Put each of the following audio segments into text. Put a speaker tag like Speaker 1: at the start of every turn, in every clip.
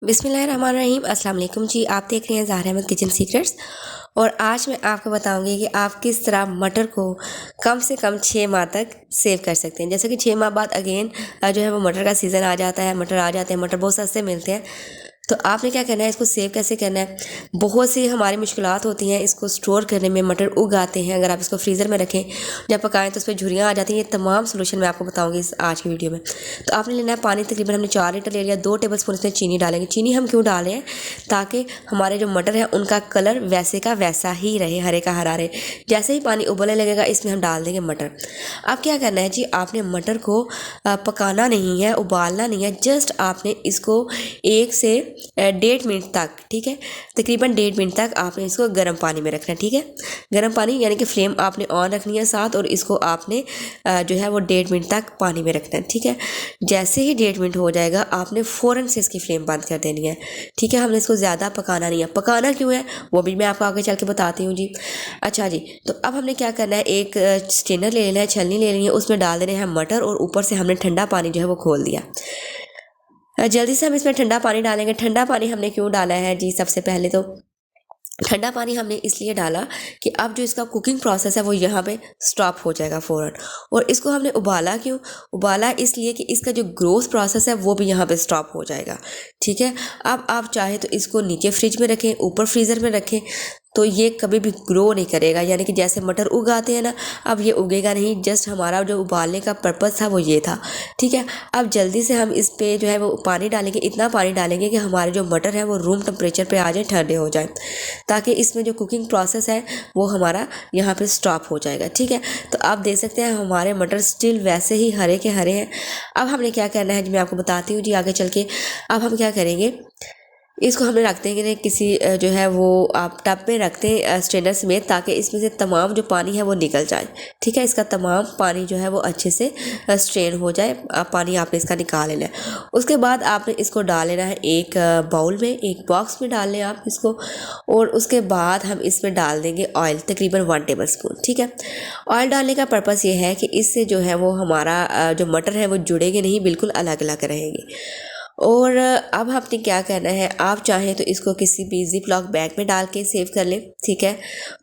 Speaker 1: बिस्मिल्लाहिर्रहमानिर्रहीम। अस्सलाम वालेकुम जी। आप देख रहे हैं ज़हरा अहमद किचन सीक्रेट्स और आज मैं आपको बताऊंगी कि आप किस तरह मटर को कम से कम 6 माह तक सेव कर सकते हैं। जैसे कि 6 माह बाद अगेन जो है वो मटर का सीज़न आ जाता है, मटर आ जाते हैं, मटर बहुत सस्ते मिलते हैं। तो आपने क्या करना है, इसको सेव कैसे करना है। बहुत सी हमारी मुश्किलात होती हैं इसको स्टोर करने में। मटर उग आते हैं, अगर आप इसको फ्रीज़र में रखें, जब पकाएं तो उस पर झुर्रियाँ आ जाती हैं। ये तमाम सोल्यूशन मैं आपको बताऊंगी इस आज की वीडियो में। तो आपने लेना है पानी, तकरीबन हमने 4 लीटर ले लिया। 2 टेबल स्पून इसमें चीनी डालेंगे। चीनी हम क्यों डालें हैं, ताकि हमारे जो मटर है उनका कलर वैसे का वैसा ही रहे, हरे का हरा रहे। जैसे ही पानी उबलने लगेगा इसमें हम डाल देंगे मटर। अब क्या करना है जी, आपने मटर को पकाना नहीं है, उबालना नहीं है, जस्ट आपने इसको 1 से 1.5 मिनट तक, ठीक है, तकरीबन 1.5 मिनट तक आपने इसको गर्म पानी में रखना है। ठीक है, गर्म पानी यानी कि फ्लेम आपने ऑन रखनी है साथ, और इसको आपने जो है वो 1.5 मिनट तक पानी में रखना है। ठीक है, जैसे ही 1.5 मिनट हो जाएगा आपने फ़ौरन से इसकी फ्लेम बंद कर देनी है। ठीक है, हमने इसको ज़्यादा पकाना नहीं है। पकाना क्यों है वो भी मैं आपको आगे चल के बताती हूँ जी। अच्छा जी, तो अब हमने क्या करना है, एक स्ट्रेनर ले लेना है, छलनी ले लेनी है, उसमें डाल देने हैं मटर, और ऊपर से हमने ठंडा पानी जो है वो खोल दिया। जल्दी से हम इसमें ठंडा पानी डालेंगे। ठंडा पानी हमने क्यों डाला है जी, सबसे पहले तो ठंडा पानी हमने इसलिए डाला कि अब जो इसका कुकिंग प्रोसेस है वो यहाँ पे स्टॉप हो जाएगा फ़ौरन। और इसको हमने उबाला क्यों, उबाला इसलिए कि इसका जो ग्रोथ प्रोसेस है वो भी यहाँ पे स्टॉप हो जाएगा। ठीक है, अब आप चाहे तो इसको नीचे फ्रिज में रखें, ऊपर फ्रीज़र में रखें, तो ये कभी भी ग्रो नहीं करेगा। यानी कि जैसे मटर उगाते हैं ना, अब ये उगेगा नहीं। जस्ट हमारा जो उबालने का पर्पज़ था वो ये था। ठीक है, अब जल्दी से हम इस पे जो है वो पानी डालेंगे। इतना पानी डालेंगे कि हमारे जो मटर है वो रूम टेम्परेचर पे आ जाए, ठंडे हो जाए, ताकि इसमें जो कुकिंग प्रोसेस है वो हमारा यहाँ पे स्टॉप हो जाएगा। ठीक है, तो आप देख सकते हैं हमारे मटर स्टिल वैसे ही हरे के हरे हैं। अब हमने क्या करना है जी, मैं आपको बताती हूँ जी आगे चल के। अब हम क्या करेंगे, इसको हमने रखते हैं कि किसी जो है वो आप टब में रखते हैं स्ट्रेनर समेत, ताकि इसमें से तमाम जो पानी है वो निकल जाए। ठीक है, इसका तमाम पानी जो है वो अच्छे से स्ट्रेन हो जाए। पानी आपने इसका निकाल लेना है। उसके बाद आपने इसको डाल लेना है एक बाउल में, एक बॉक्स में डाल लें आप इसको। और उसके बाद हम इसमें डाल देंगे ऑयल, तकरीबन 1 टेबल स्पून। ठीक है, ऑयल डालने का पर्पज़ ये है कि इससे जो है वो हमारा जो मटर है वो जुड़ेंगे नहीं, बिल्कुल अलग अलग रहेंगे। और अब आपने क्या करना है, आप चाहें तो इसको किसी भी जिप लॉक बैग में डाल के सेव कर लें। ठीक है,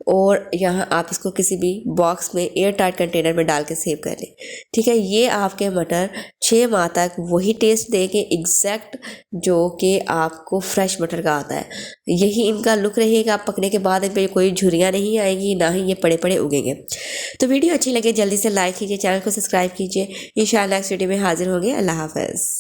Speaker 1: और यहाँ आप इसको किसी भी बॉक्स में एयर टाइट कंटेनर में डाल के सेव कर लें। ठीक है, ये आपके मटर 6 माह तक वही टेस्ट देंगे एग्जैक्ट जो कि आपको फ्रेश मटर का आता है। यही इनका लुक रहेगा। पकने के बाद इन पर कोई झुर्रियाँ नहीं आएगी, ना ही ये पड़े पड़े उगेंगे। तो वीडियो अच्छी लगे जल्दी से लाइक कीजिए, चैनल को सब्सक्राइब कीजिए। इंशाल्लाह नेक्स्ट वीडियो में हाजिर होंगे। अल्लाह हाफ़िज़।